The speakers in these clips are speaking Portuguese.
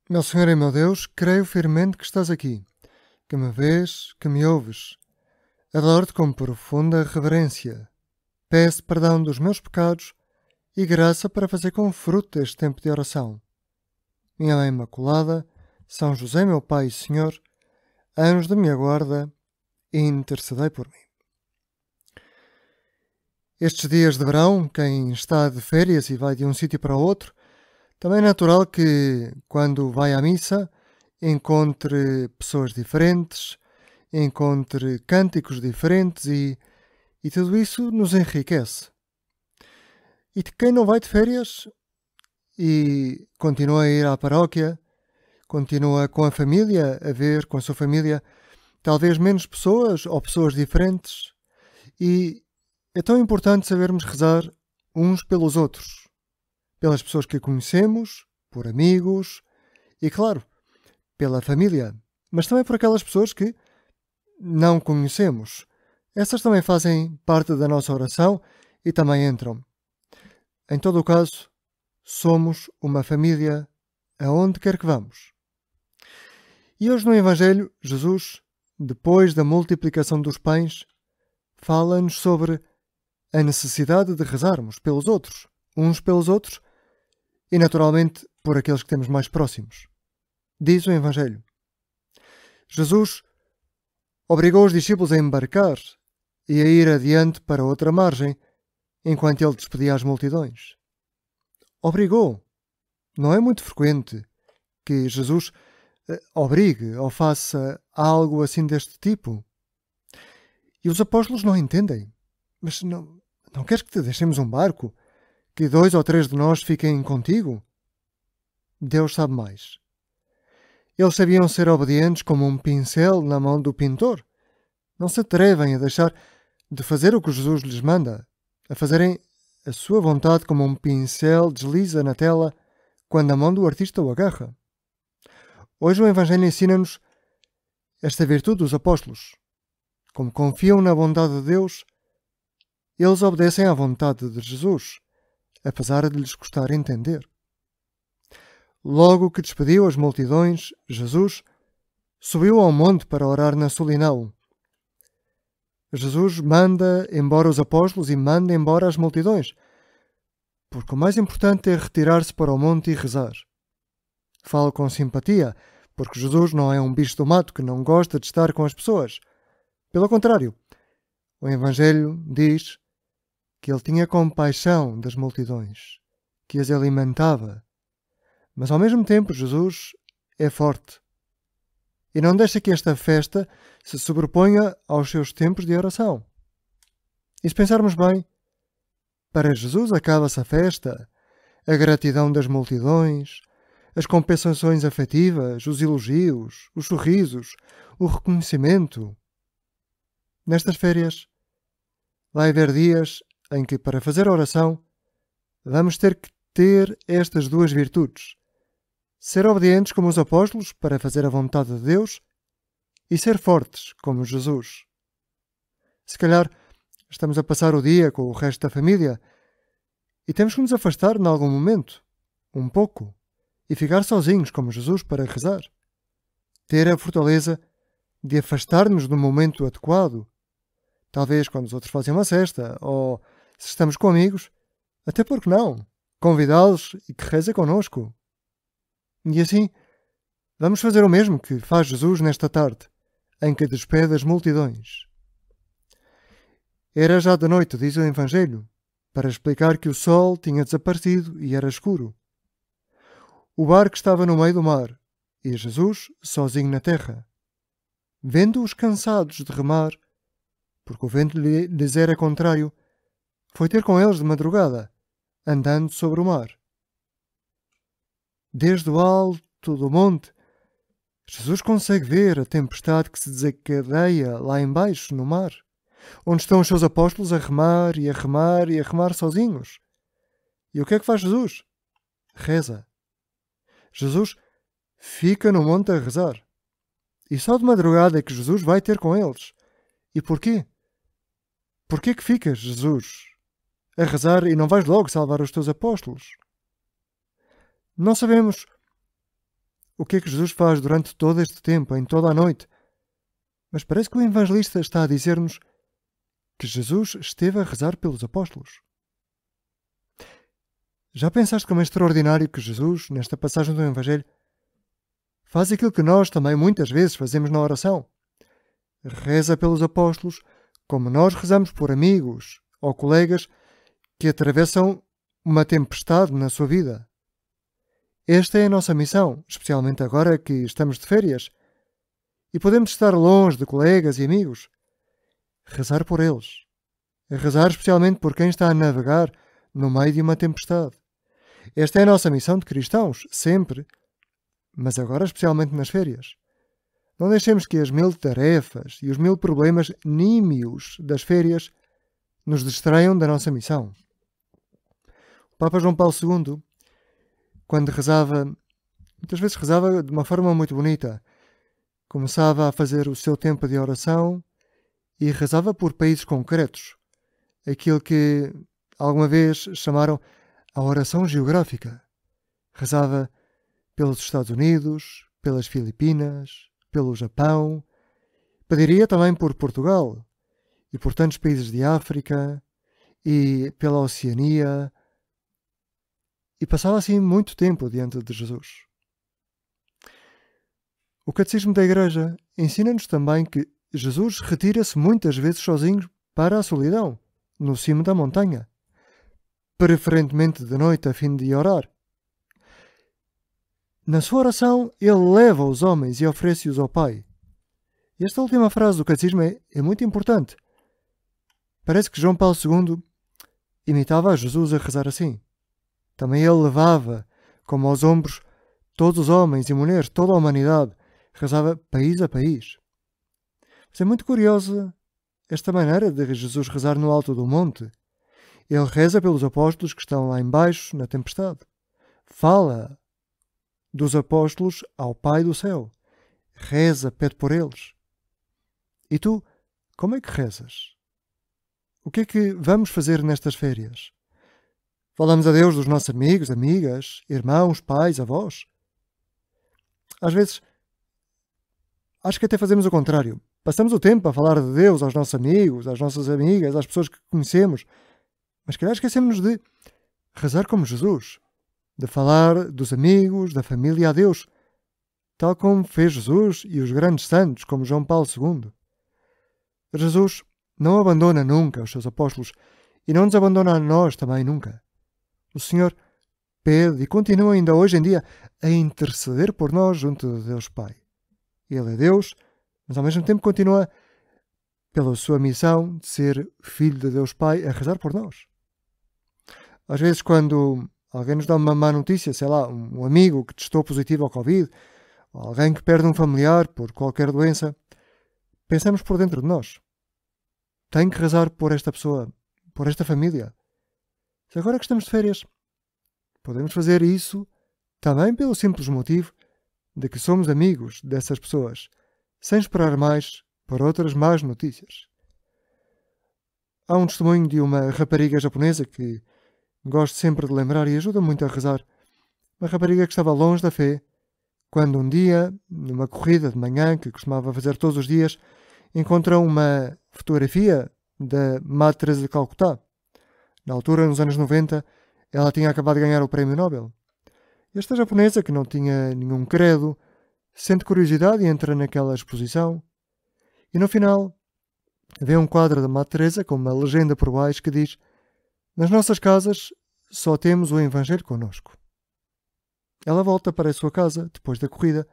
Meu Senhor e meu Deus, creio firmemente que estás aqui, que me vês, que me ouves. Adoro-te com profunda reverência. Peço perdão dos meus pecados e graça para fazer com fruto este tempo de oração. Minha Mãe Imaculada, São José, meu Pai e Senhor, anjos da minha guarda, intercedei por mim. Estes dias de verão, quem está de férias e vai de um sítio para outro, também é natural que, quando vai à missa, encontre pessoas diferentes, encontre cânticos diferentes e tudo isso nos enriquece. E de quem não vai de férias e continua a ir à paróquia, continua com a família, a ver com a sua família talvez menos pessoas ou pessoas diferentes, e é tão importante sabermos rezar uns pelos outros, pelas pessoas que conhecemos, por amigos e, claro, pela família, mas também por aquelas pessoas que não conhecemos. Essas também fazem parte da nossa oração e também entram. Em todo o caso, somos uma família aonde quer que vamos. E hoje no Evangelho, Jesus, depois da multiplicação dos pães, fala-nos sobre a necessidade de rezarmos pelos outros, uns pelos outros e, naturalmente, por aqueles que temos mais próximos. Diz o Evangelho: Jesus obrigou os discípulos a embarcar e a ir adiante para outra margem, enquanto ele despedia as multidões. Obrigou. Não é muito frequente que Jesus obrigue ou faça algo assim deste tipo. E os apóstolos não entendem. Mas não queres que te deixemos um barco? Que 2 ou 3 de nós fiquem contigo? Deus sabe mais. Eles sabiam ser obedientes como um pincel na mão do pintor. Não se atrevem a deixar de fazer o que Jesus lhes manda, a fazerem a sua vontade como um pincel desliza na tela quando a mão do artista o agarra. Hoje o Evangelho ensina-nos esta virtude dos apóstolos. Como confiam na bondade de Deus, eles obedecem à vontade de Jesus, apesar de lhes custar entender. Logo que despediu as multidões, Jesus subiu ao monte para orar na solidão. Jesus manda embora os apóstolos e manda embora as multidões, porque o mais importante é retirar-se para o monte e rezar. Falo com simpatia, porque Jesus não é um bicho do mato que não gosta de estar com as pessoas. Pelo contrário, o Evangelho diz que ele tinha compaixão das multidões, que as alimentava. Mas ao mesmo tempo Jesus é forte e não deixa que esta festa se sobreponha aos seus tempos de oração. E se pensarmos bem, para Jesus acaba-se a festa, a gratidão das multidões, as compensações afetivas, os elogios, os sorrisos, o reconhecimento. Nestas férias, vai haver dias em que, para fazer oração, vamos ter que ter estas duas virtudes: ser obedientes como os apóstolos para fazer a vontade de Deus e ser fortes como Jesus. Se calhar estamos a passar o dia com o resto da família e temos que nos afastar em algum momento, um pouco, e ficar sozinhos como Jesus para rezar. Ter a fortaleza de afastar-nos do momento adequado, talvez quando os outros fazem uma cesta, ou se estamos com amigos, até porque não, convidá-los e que rezem connosco. E assim, vamos fazer o mesmo que faz Jesus nesta tarde, em que despede as multidões. Era já de noite, diz o Evangelho, para explicar que o sol tinha desaparecido e era escuro. O barco estava no meio do mar, e Jesus sozinho na terra. Vendo-os cansados de remar, porque o vento lhes era contrário, foi ter com eles de madrugada, andando sobre o mar. Desde o alto do monte, Jesus consegue ver a tempestade que se desencadeia lá embaixo, no mar, onde estão os seus apóstolos a remar e a remar e a remar sozinhos. E o que é que faz Jesus? Reza. Jesus fica no monte a rezar. E só de madrugada é que Jesus vai ter com eles. E porquê? Porquê que ficas, Jesus, a rezar e não vais logo salvar os teus apóstolos? Não sabemos o que é que Jesus faz durante todo este tempo, em toda a noite. Mas parece que o evangelista está a dizer-nos que Jesus esteve a rezar pelos apóstolos. Já pensaste como é extraordinário que Jesus, nesta passagem do Evangelho, faz aquilo que nós também muitas vezes fazemos na oração? Reza pelos apóstolos como nós rezamos por amigos ou colegas que atravessam uma tempestade na sua vida. Esta é a nossa missão, especialmente agora que estamos de férias e podemos estar longe de colegas e amigos. Rezar por eles. Rezar especialmente por quem está a navegar no meio de uma tempestade. Esta é a nossa missão de cristãos, sempre, mas agora especialmente nas férias. Não deixemos que as 1000 tarefas e os 1000 problemas nímios das férias nos distraiam da nossa missão. O Papa João Paulo II, quando rezava, muitas vezes rezava de uma forma muito bonita. Começava a fazer o seu tempo de oração e rezava por países concretos. Aquilo que alguma vez chamaram a oração geográfica. Rezava pelos Estados Unidos, pelas Filipinas, pelo Japão. Pediria também por Portugal e por tantos países de África e pela Oceania. E passava assim muito tempo diante de Jesus. O Catecismo da Igreja ensina-nos também que Jesus retira-se muitas vezes sozinho para a solidão, no cimo da montanha, preferentemente de noite a fim de orar. Na sua oração, ele leva os homens e oferece-os ao Pai. E esta última frase do Catecismo é muito importante. Parece que João Paulo II imitava a Jesus a rezar assim. Também ele levava, como aos ombros, todos os homens e mulheres, toda a humanidade, rezava país a país. Mas é muito curiosa esta maneira de Jesus rezar no alto do monte. Ele reza pelos apóstolos que estão lá embaixo, na tempestade. Fala dos apóstolos ao Pai do céu. Reza, pede por eles. E tu, como é que rezas? O que é que vamos fazer nestas férias? Falamos a Deus dos nossos amigos, amigas, irmãos, pais, avós? Às vezes, acho que até fazemos o contrário. Passamos o tempo a falar de Deus aos nossos amigos, às nossas amigas, às pessoas que conhecemos. Mas, calhar, esquecemos-nos de rezar como Jesus. De falar dos amigos, da família a Deus. Tal como fez Jesus e os grandes santos, como João Paulo II. Jesus não abandona nunca os seus apóstolos e não nos abandona a nós também nunca. O Senhor pede e continua ainda hoje em dia a interceder por nós junto de Deus Pai. Ele é Deus, mas ao mesmo tempo continua, pela sua missão de ser Filho de Deus Pai, a rezar por nós. Às vezes, quando alguém nos dá uma má notícia, sei lá, um amigo que testou positivo ao Covid, ou alguém que perde um familiar por qualquer doença, pensamos por dentro de nós. Tenho que rezar por esta pessoa, por esta família. Se agora que estamos de férias, podemos fazer isso também pelo simples motivo de que somos amigos dessas pessoas, sem esperar mais por outras más notícias. Há um testemunho de uma rapariga japonesa que gosto sempre de lembrar e ajuda muito a rezar. Uma rapariga que estava longe da fé, quando um dia, numa corrida de manhã que costumava fazer todos os dias, encontrou uma fotografia da Madre Teresa de Calcutá. Na altura, nos anos 90, ela tinha acabado de ganhar o Prémio Nobel. Esta japonesa, que não tinha nenhum credo, sente curiosidade e entra naquela exposição. E no final, vê um quadro da Madre Teresa com uma legenda por baixo que diz: nas nossas casas só temos o Evangelho connosco. Ela volta para a sua casa, depois da corrida,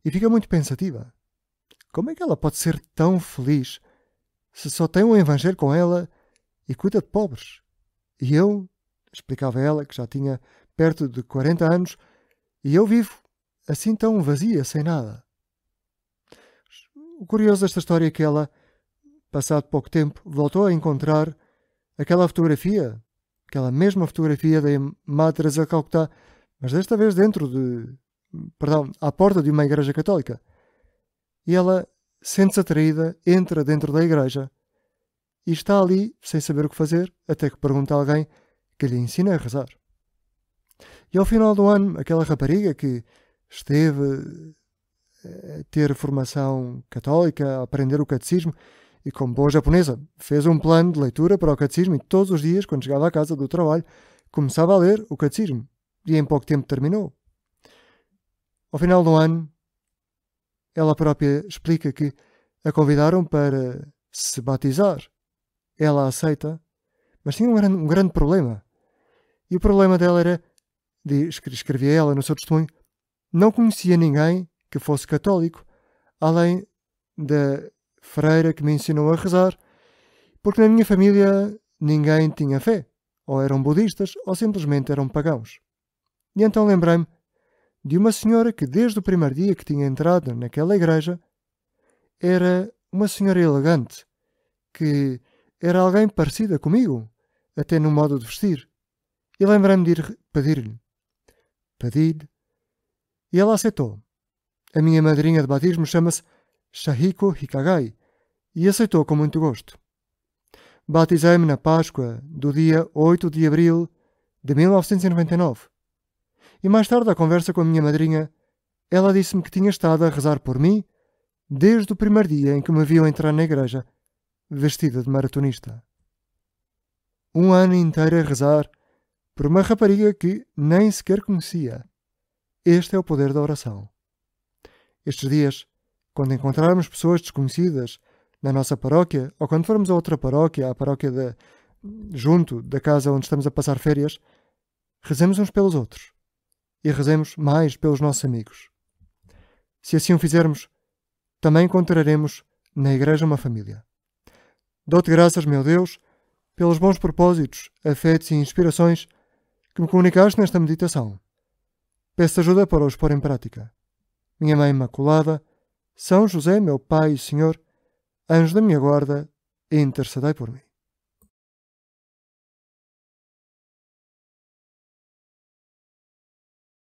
e fica muito pensativa. Como é que ela pode ser tão feliz se só tem o Evangelho com ela e cuida de pobres? E eu, explicava ela, que já tinha perto de 40 anos, e eu vivo assim tão vazia, sem nada. O curioso desta história é que ela, passado pouco tempo, voltou a encontrar aquela fotografia, aquela mesma fotografia da Madre Teresa de Calcutá, mas desta vez à porta de uma igreja católica. E ela sente-se atraída, entra dentro da igreja e está ali sem saber o que fazer, até que pergunta a alguém que lhe ensina a rezar. E ao final do ano, aquela rapariga que esteve a ter formação católica, a aprender o catecismo, e como boa japonesa, fez um plano de leitura para o catecismo e todos os dias, quando chegava à casa do trabalho, começava a ler o catecismo. E em pouco tempo terminou. Ao final do ano, ela própria explica que a convidaram para se batizar. Ela aceita, mas tinha um grande problema. E o problema dela era, escrevia ela no seu testemunho, não conhecia ninguém que fosse católico, além da freira que me ensinou a rezar, porque na minha família ninguém tinha fé. Ou eram budistas, ou simplesmente eram pagãos. E então lembrei-me de uma senhora que desde o primeiro dia que tinha entrado naquela igreja era uma senhora elegante, que era alguém parecida comigo, até no modo de vestir. E lembrei-me de ir pedir-lhe. Pedi-lhe. E ela aceitou. A minha madrinha de batismo chama-se Shahiko Hikagai e aceitou com muito gosto. Batizei-me na Páscoa do dia 8 de abril de 1999. E mais tarde, à conversa com a minha madrinha, ela disse-me que tinha estado a rezar por mim desde o primeiro dia em que me viu entrar na igreja, vestida de maratonista. Um ano inteiro a rezar por uma rapariga que nem sequer conhecia. Este é o poder da oração. Estes dias, quando encontrarmos pessoas desconhecidas na nossa paróquia, ou quando formos a outra paróquia, a paróquia junto da casa onde estamos a passar férias, rezemos uns pelos outros e rezemos mais pelos nossos amigos. Se assim o fizermos, também encontraremos na igreja uma família. Dou-te graças, meu Deus, pelos bons propósitos, afetos e inspirações que me comunicaste nesta meditação. Peço ajuda para os pôr em prática. Minha Mãe Imaculada, São José, meu Pai e Senhor, anjo da minha guarda, intercedei por mim.